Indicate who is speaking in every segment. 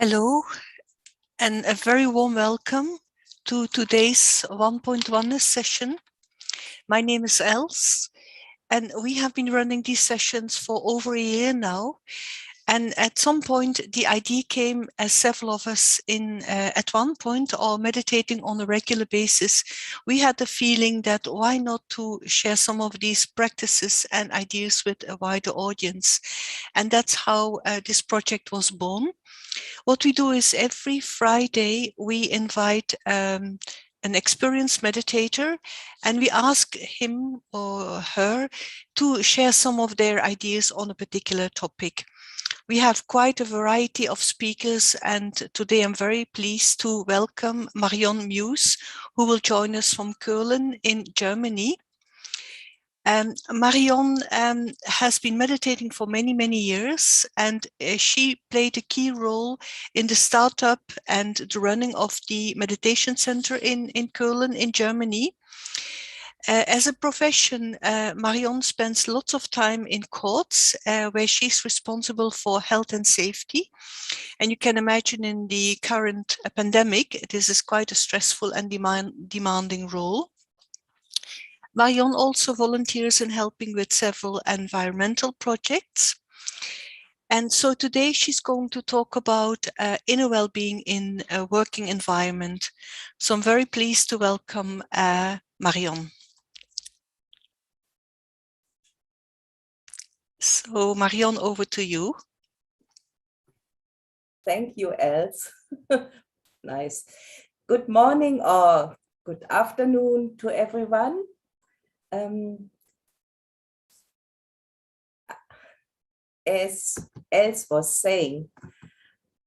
Speaker 1: Hello, and a very warm welcome to today's Onepoint session. My name is Els, and we have been running these sessions for over a year now. And at some point, the idea came as several of us at Onepoint are meditating on a regular basis. We had the feeling that why not to share some of these practices and ideas with a wider audience. And that's how this project was born. What we do is every Friday we invite an experienced meditator and we ask him or her to share some of their ideas on a particular topic. We have quite a variety of speakers, and today I'm very pleased to welcome Marion Mews, who will join us from Keulen in Germany. Marion has been meditating for many, many years, and she played a key role in the startup and the running of the meditation center in Keulen in Germany. As a profession, Marion spends lots of time in courts where she's responsible for health and safety. And you can imagine in the current pandemic, this is quite a stressful and demanding role. Marion also volunteers in helping with several environmental projects. And so today she's going to talk about inner well-being in a working environment. So I'm very pleased to welcome Marion. So Marion, over to you.
Speaker 2: Thank you, Els. Nice. Good morning or good afternoon to everyone. As Els was saying,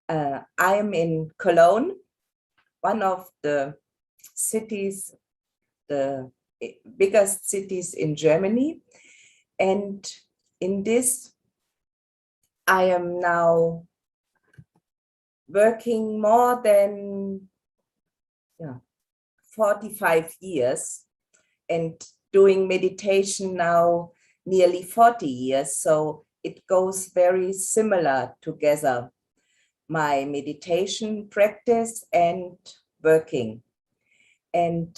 Speaker 2: I am in Cologne, one of the cities, the biggest cities in Germany. And in this, I am now working more than 45 years and doing meditation now nearly 40 years. So it goes very similar together, my meditation practice and working. And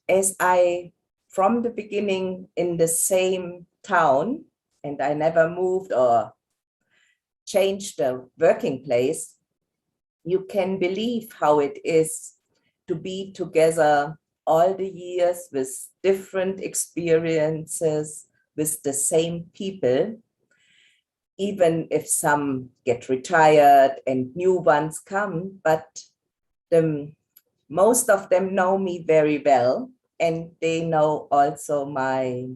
Speaker 2: as I, from the beginning in the same town, and I never moved or changed the working place, you can believe how it is to be together all the years with different experiences, with the same people, even if some get retired and new ones come, but most of them know me very well, and they know also my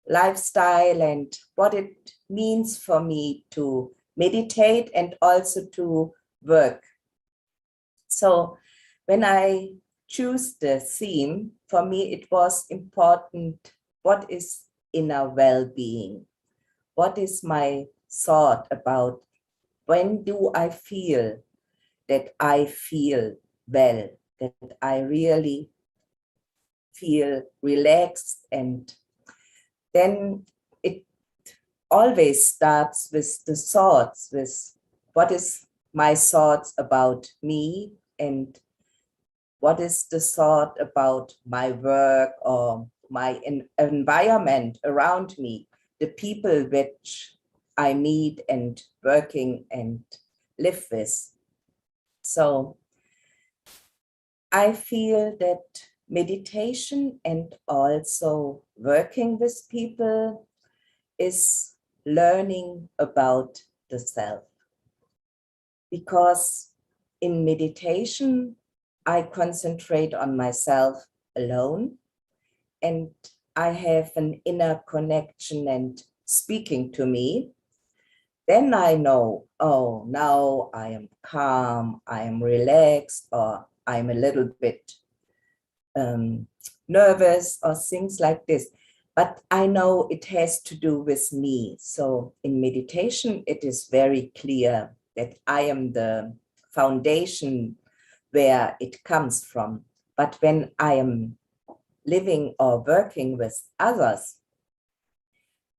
Speaker 2: lifestyle and what it means for me to meditate and also to work. So when I choose the theme, for me it was important, what is inner well-being? What is my thought about when do I feel that I feel well, that I really feel relaxed? And then it always starts with the thoughts, with what is my thoughts about me and what is the thought about my work or my environment around me, the people which I meet and working and live with. So I feel that meditation and also working with people is learning about the self. Because in meditation, I concentrate on myself alone, and I have an inner connection and speaking to me. Then I know, oh, now I am calm, I am relaxed, or I'm a little bit nervous or things like this. But I know it has to do with me. So in meditation, it is very clear that I am the foundation where it comes from. But when I am living or working with others,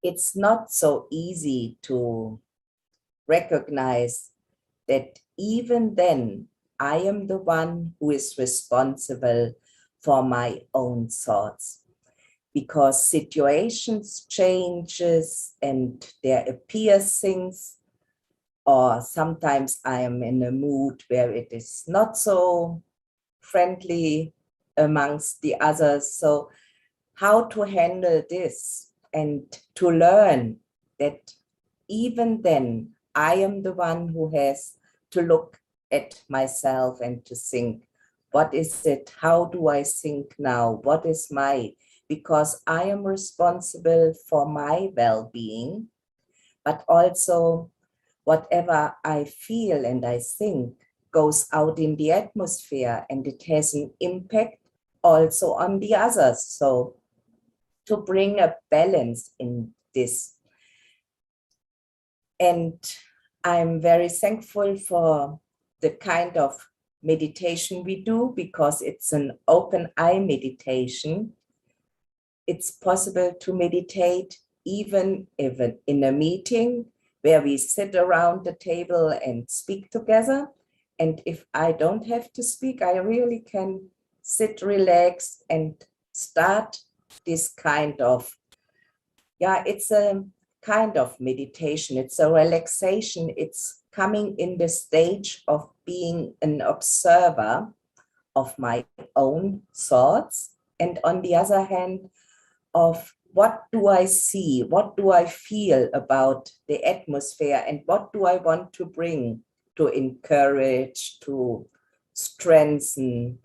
Speaker 2: it's not so easy to recognize that even then, I am the one who is responsible for my own thoughts. Because situations changes and there appears things, or sometimes I am in a mood where it is not so friendly amongst the others. So how to handle this and to learn that even then I am the one who has to look at myself and to think, what is it? How do I think now? What is my, because I am responsible for my well-being, but also whatever I feel and I think goes out in the atmosphere and it has an impact also on the others. So to bring a balance in this. And I'm very thankful for the kind of meditation we do, because it's an open eye meditation. It's possible to meditate even in a meeting where we sit around the table and speak together. And if I don't have to speak, I really can sit relaxed and start this kind of, it's a kind of meditation. It's a relaxation. It's coming in the stage of being an observer of my own thoughts. And on the other hand, of what do I see? What do I feel about the atmosphere? And what do I want to bring to encourage, to strengthen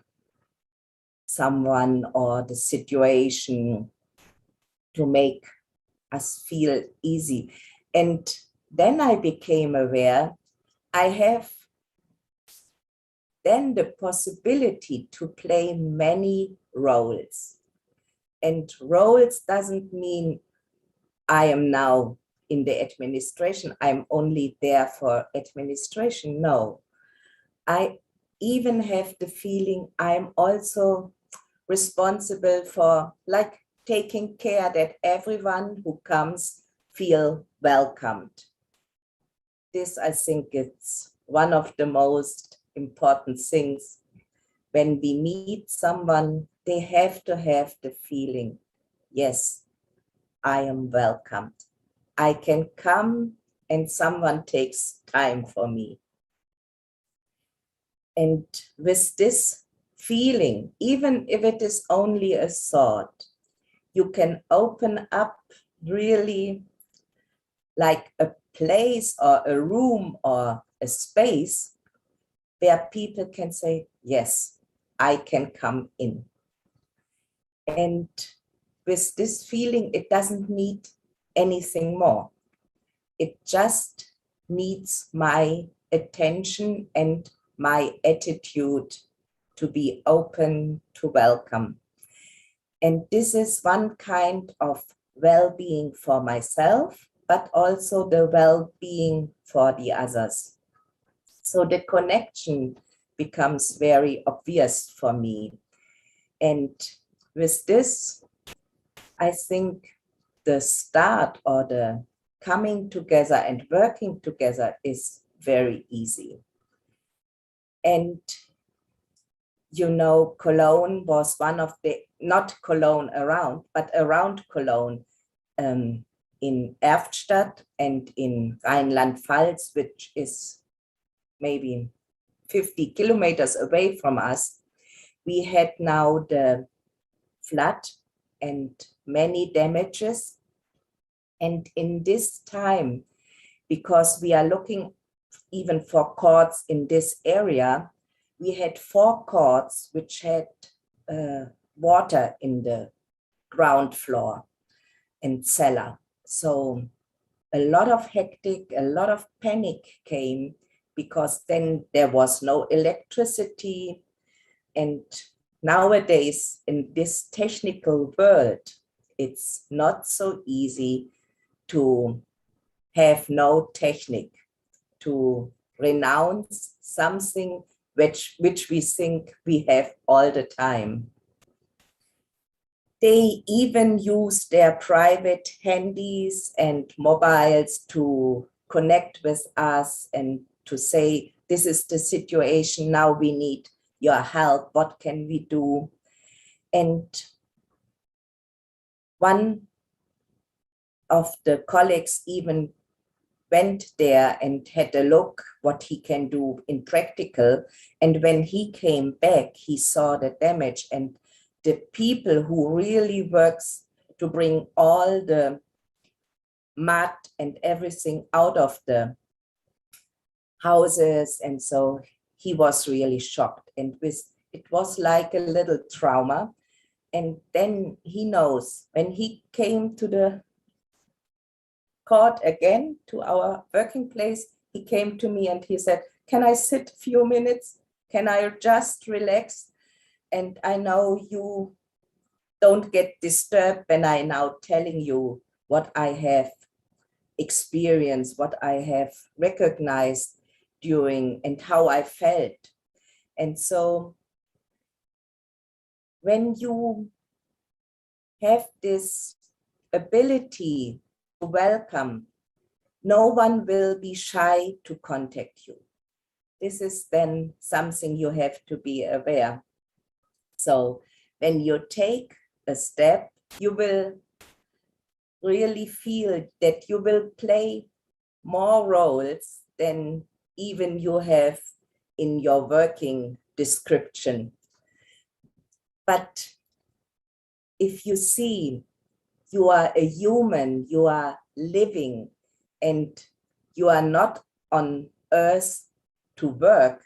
Speaker 2: someone or the situation, to make us feel easy? And then I became aware I have then the possibility to play many roles. And roles doesn't mean I am now in the administration, I'm only there for administration. No, I even have the feeling I'm also responsible for, like, taking care that everyone who comes feel welcomed. This, I think, it's one of the most important things. When we meet someone, they have to have the feeling, yes, I am welcomed. I can come and someone takes time for me. And with this feeling, even if it is only a thought, you can open up really like a place or a room or a space where people can say, yes, I can come in. And with this feeling, it doesn't need anything more. It just needs my attention and my attitude to be open to welcome. And this is one kind of well-being for myself, but also the well-being for the others. So the connection becomes very obvious for me. And with this, I think the start or the coming together and working together is very easy. And you know, Keulen was one of the, not Keulen around, but around Keulen, in Erftstadt and in Rheinland-Pfalz, which is maybe 50 kilometers away from us. We had now the flood and many damages. And in this time, because we are looking even for courts in this area, we had 4 courts which had water in the ground floor and cellar. So a lot of hectic, a lot of panic came, because then there was no electricity. And nowadays in this technical world, it's not so easy to have no technique, to renounce something which we think we have all the time. They even use their private handies and mobiles to connect with us and to say, this is the situation, now we need your help, what can we do? And one of the colleagues even went there and had a look what he can do in practical. And when he came back, he saw the damage, and the people who really works to bring all the mud and everything out of the houses. And so he was really shocked, and it was like a little trauma. And then he knows when he came to the court again, to our working place, he came to me and he said, can I sit a few minutes? Can I just relax? And I know you don't get disturbed when I now telling you what I have experienced, what I have recognized during and how I felt. And so when you have this ability to welcome, no one will be shy to contact you. This is then something you have to be aware. So when you take a step, you will really feel that you will play more roles than even you have in your working description. But if you see you are a human, you are living, and you are not on earth to work,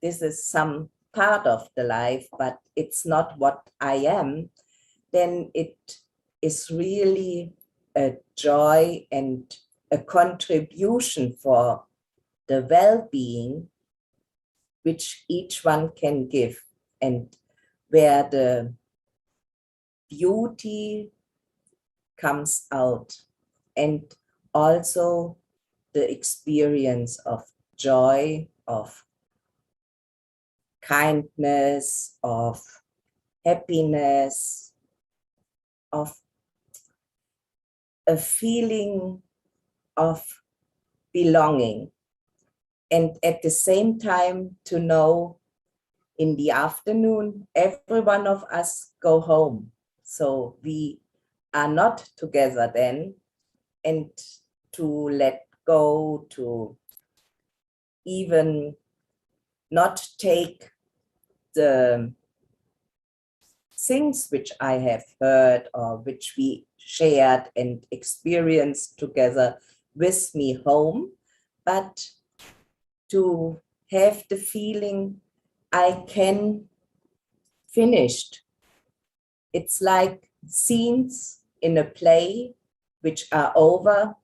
Speaker 2: this is some part of the life, but it's not what I am, then it is really a joy and a contribution for the well-being which each one can give, and where the beauty comes out, and also the experience of joy, of kindness, of happiness, of a feeling of belonging. And at the same time to know in the afternoon, every one of us go home. So we are not together then, and to let go, to even not take the things which I have heard or which we shared and experienced together with me home, but to have the feeling I can finish. It's like scenes in a play which are over.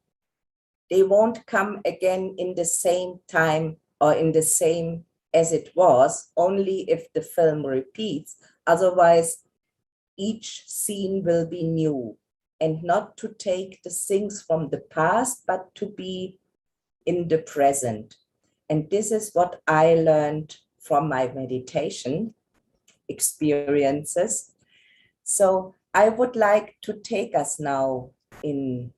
Speaker 2: They won't come again in the same time or in the same as it was, only if the film repeats. Otherwise, each scene will be new, and not to take the things from the past, but to be in the present. And this is what I learned from my meditation experiences. So I would like to take us now in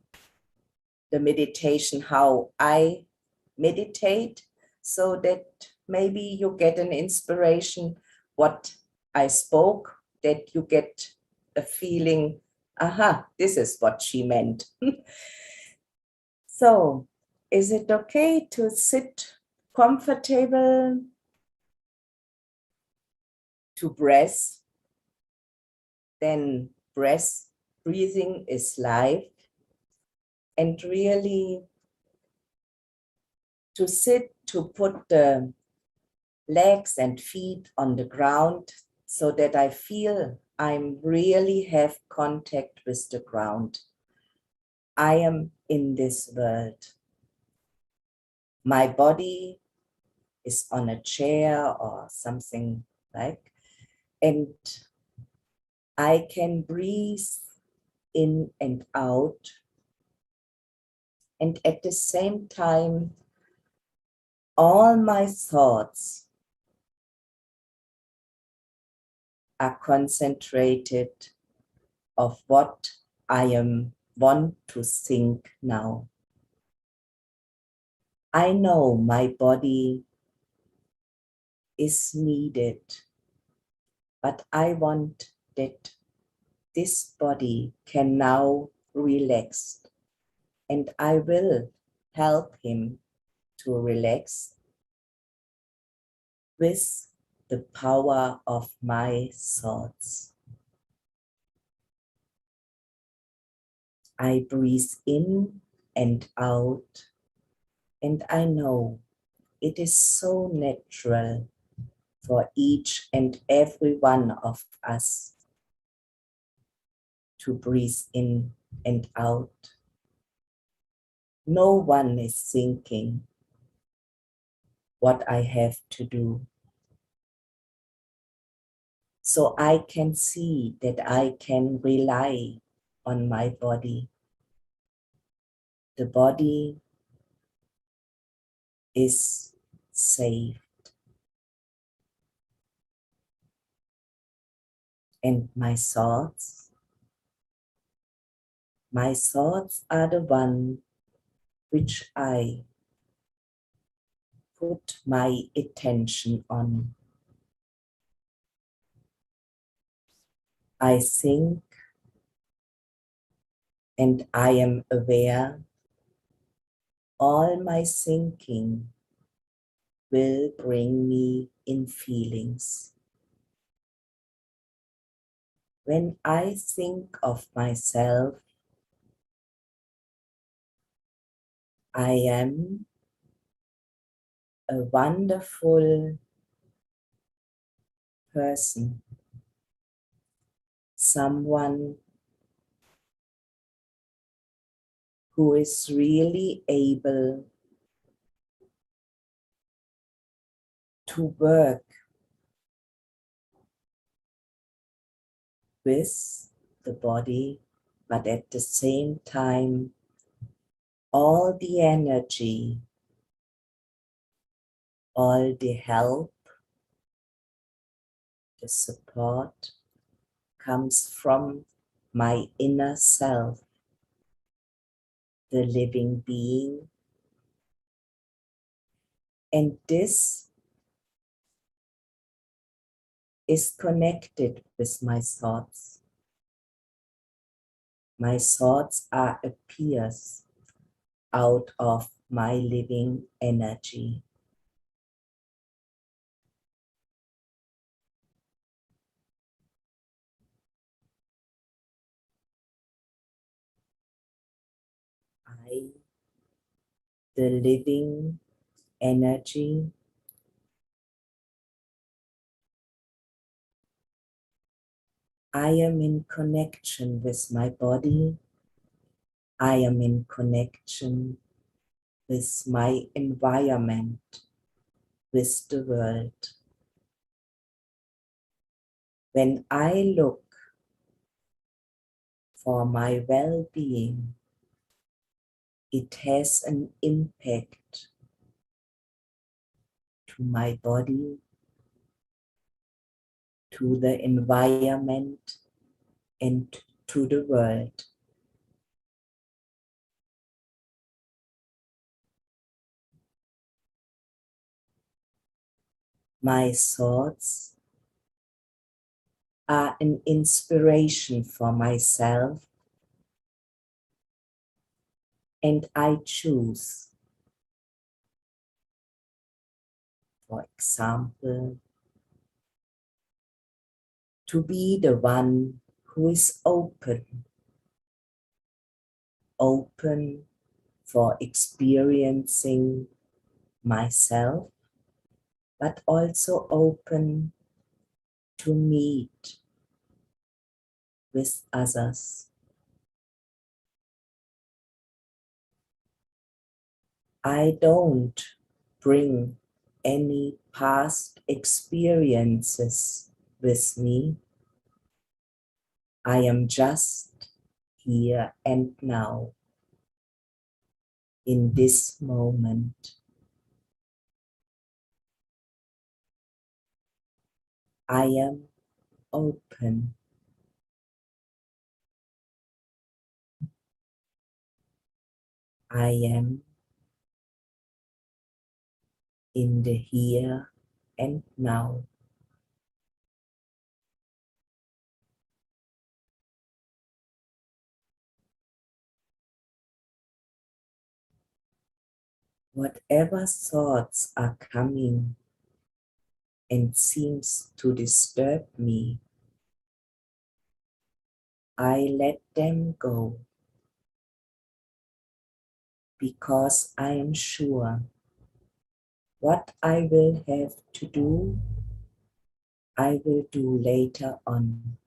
Speaker 2: the meditation, how I meditate, so that maybe you get an inspiration what I spoke, that you get a feeling, aha, this is what she meant. So is it okay to sit comfortable, to breath? Then breathing is life. And really to sit, to put the legs and feet on the ground so that I feel I'm really have contact with the ground. I am in this world. My body is on a chair or something like, and I can breathe in and out. And at the same time, all my thoughts are concentrated of what I want to think now. I know my body is needed, but I want that this body can now relax, and I will help him to relax with the power of my thoughts. I breathe in and out, and I know it is so natural for each and every one of us to breathe in and out. No one is thinking what I have to do. So I can see that I can rely on my body. The body is safe. And my thoughts are the one which I put my attention on. I think and I am aware all my thinking will bring me in feelings. When I think of myself, I am a wonderful person, someone who is really able to work with the body, but at the same time, all the energy, all the help, the support comes from my inner self, the living being. And this is connected with my thoughts. My thoughts are appears out of my living energy. I, the living energy, I am in connection with my body. I am in connection with my environment, with the world. When I look for my well-being, it has an impact to my body, to the environment, and to the world. My thoughts are an inspiration for myself, and I choose, for example, to be the one who is open for experiencing myself, but also open to meet with others. I don't bring any past experiences with me. I am just here and now, in this moment. I am open. I am in the here and now. Whatever thoughts are coming and seems to disturb me, I let them go because I am sure what I will have to do, I will do later on.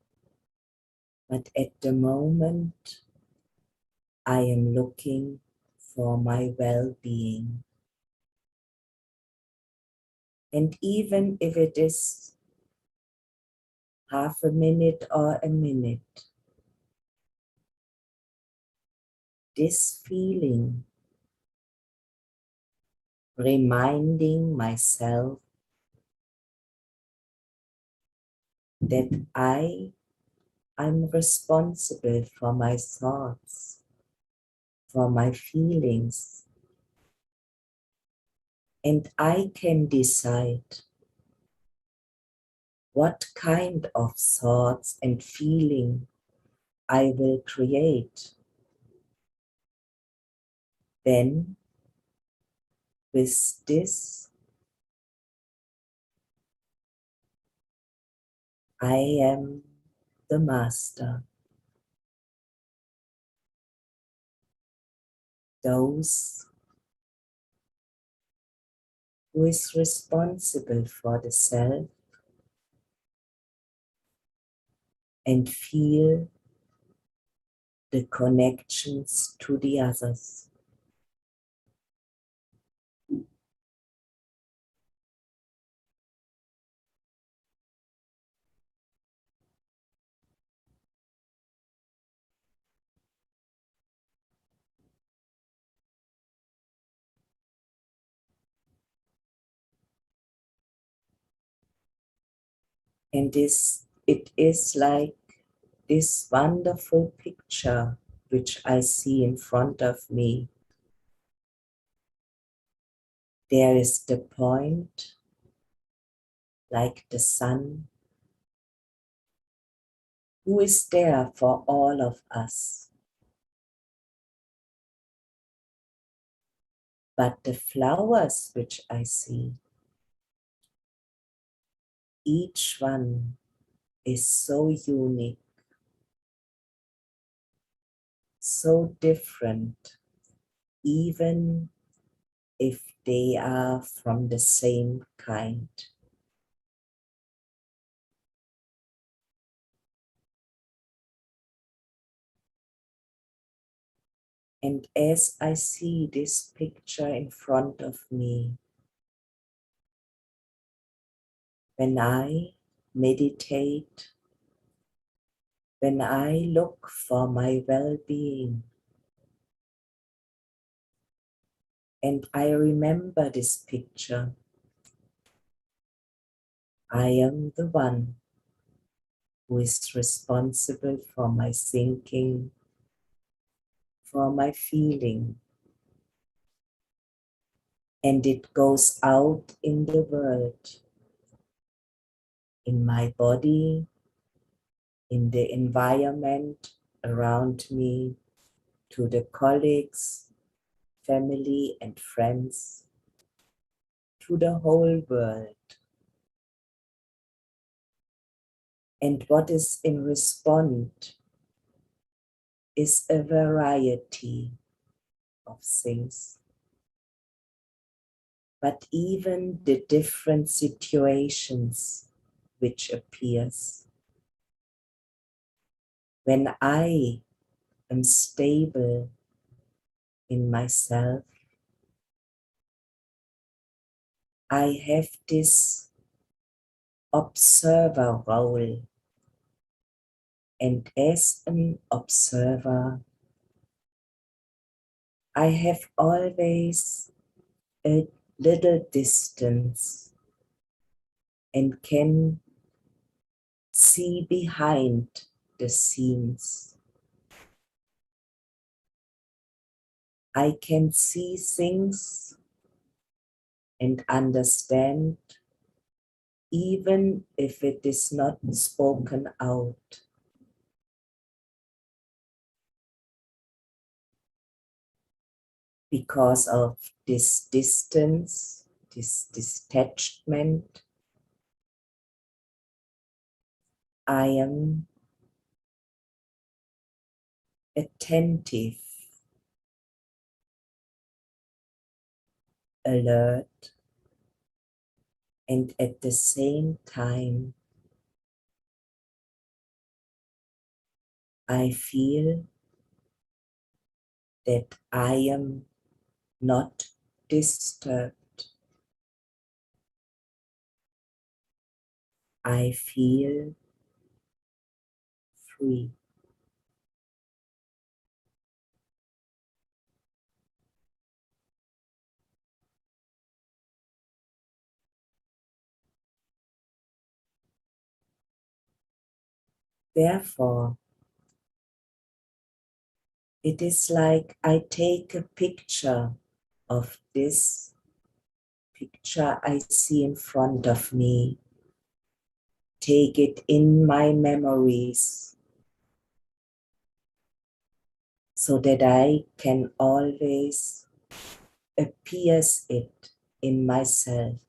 Speaker 2: But at the moment, I am looking for my well-being. And even if it is half a minute or a minute, this feeling, reminding myself that I'm responsible for my thoughts, for my feelings, and I can decide what kind of thoughts and feeling I will create. Then, with this, I am the master. Those who is responsible for the self and feel the connections to the others. And it is like this wonderful picture which I see in front of me. There is the point, like the sun, who is there for all of us. But the flowers which I see, each one is so unique, so different, even if they are from the same kind. And as I see this picture in front of me, when I meditate, when I look for my well-being, and I remember this picture, I am the one who is responsible for my thinking, for my feeling, and it goes out in the world, in my body, in the environment around me, to the colleagues, family and friends, to the whole world. And what is in response is a variety of things. But even the different situations which appears. When I am stable in myself, I have this observer role. And as an observer, I have always a little distance and can see behind the scenes. I can see things and understand even if it is not spoken out. Because of this distance, this detachment, I am attentive, alert, and at the same time, I feel that I am not disturbed. I feel free. Therefore, it is like I take a picture of this picture I see in front of me, take it in my memories, so that I can always appease it in myself.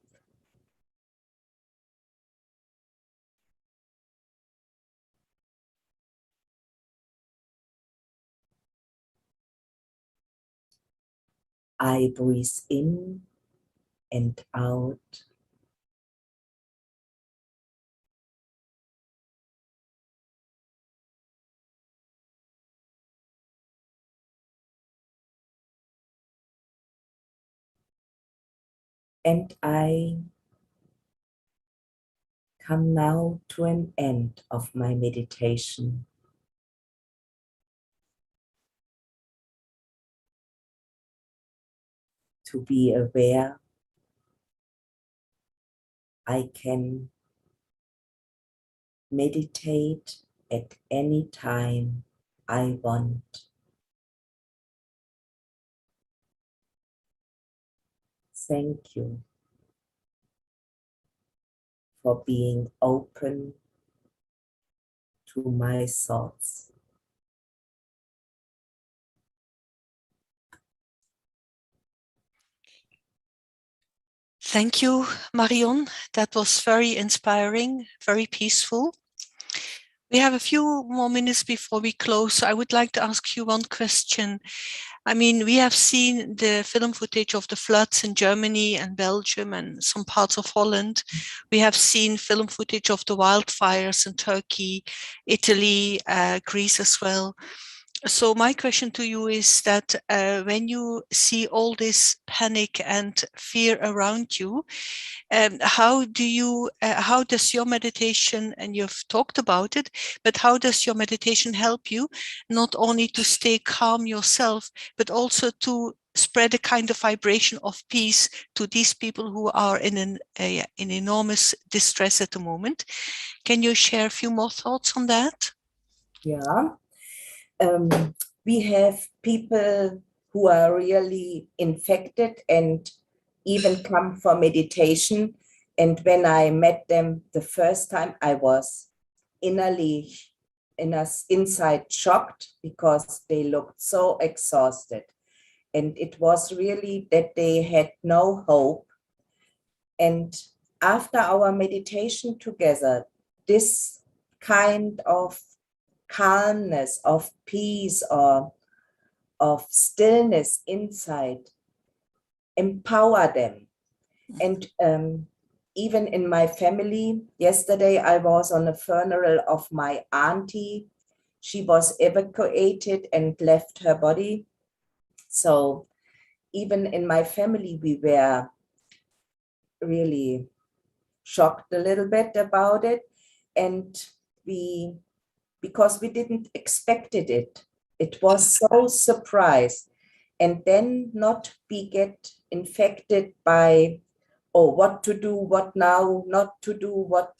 Speaker 2: I breathe in and out. And I come now to an end of my meditation. To be aware, I can meditate at any time I want. Thank you for being open to my thoughts.
Speaker 1: Thank you, Marion. That was very inspiring, very peaceful. We have a few more minutes before we close. I would like to ask you one question. I mean, we have seen the film footage of the floods in Germany and Belgium and some parts of Holland. We have seen film footage of the wildfires in Turkey, Italy, Greece as well. So my question to you is that when you see all this panic and fear around you, how does your meditation, and you've talked about it, but how does your meditation help you not only to stay calm yourself, but also to spread a kind of vibration of peace to these people who are in enormous distress at the moment? Can you share a few more thoughts on that?
Speaker 2: Yeah. We have people who are really infected and even come for meditation. And when I met them the first time, I was inside shocked because they looked so exhausted. And it was really that they had no hope. And after our meditation together, this kind of calmness, of peace, or of stillness inside empower them. And even in my family, yesterday I was on a funeral of my auntie. She was evacuated and left her body. So even in my family, we were really shocked a little bit about it. And because we didn't expected it, it was so surprised. And then not be get infected by, oh, what to do, what now, not to do, what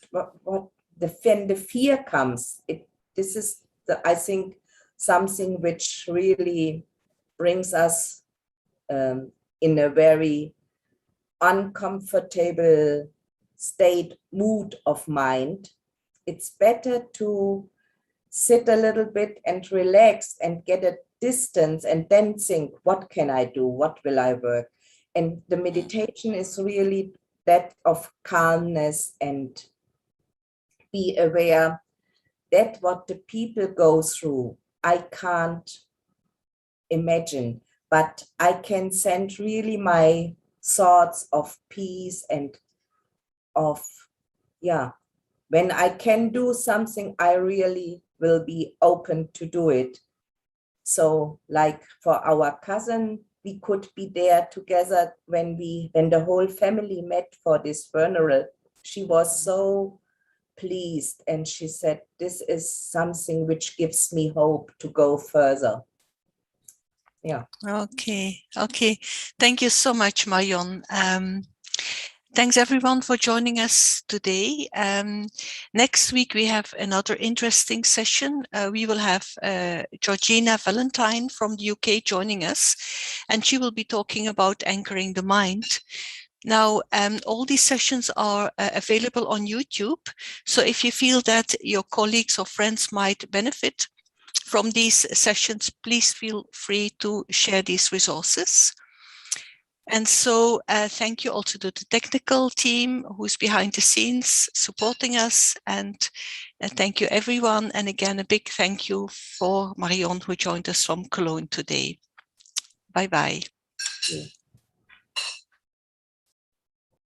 Speaker 2: the fear comes. This is I think something which really brings us in a very uncomfortable state, mood of mind, it's better to sit a little bit and relax and get a distance and then think, what can I do? What will I work? And the meditation is really that of calmness and be aware that what the people go through, I can't imagine, but I can send really my thoughts of peace and of, yeah, when I can do something, I really will be open to do it. So like for our cousin, we could be there together when the whole family met for this funeral. She was so pleased and she said, this is something which gives me hope to go further. Yeah.
Speaker 1: Okay. Thank you so much, Marion. Thanks everyone for joining us today. Next week we have another interesting session. We will have Georgina Valentine from the UK joining us, and she will be talking about anchoring the mind. Now, all these sessions are available on YouTube. So if you feel that your colleagues or friends might benefit from these sessions, please feel free to share these resources. And so thank you also to the technical team who's behind the scenes supporting us. And thank you, everyone. And again, a big thank you for Marion, who joined us from Cologne today. Bye-bye.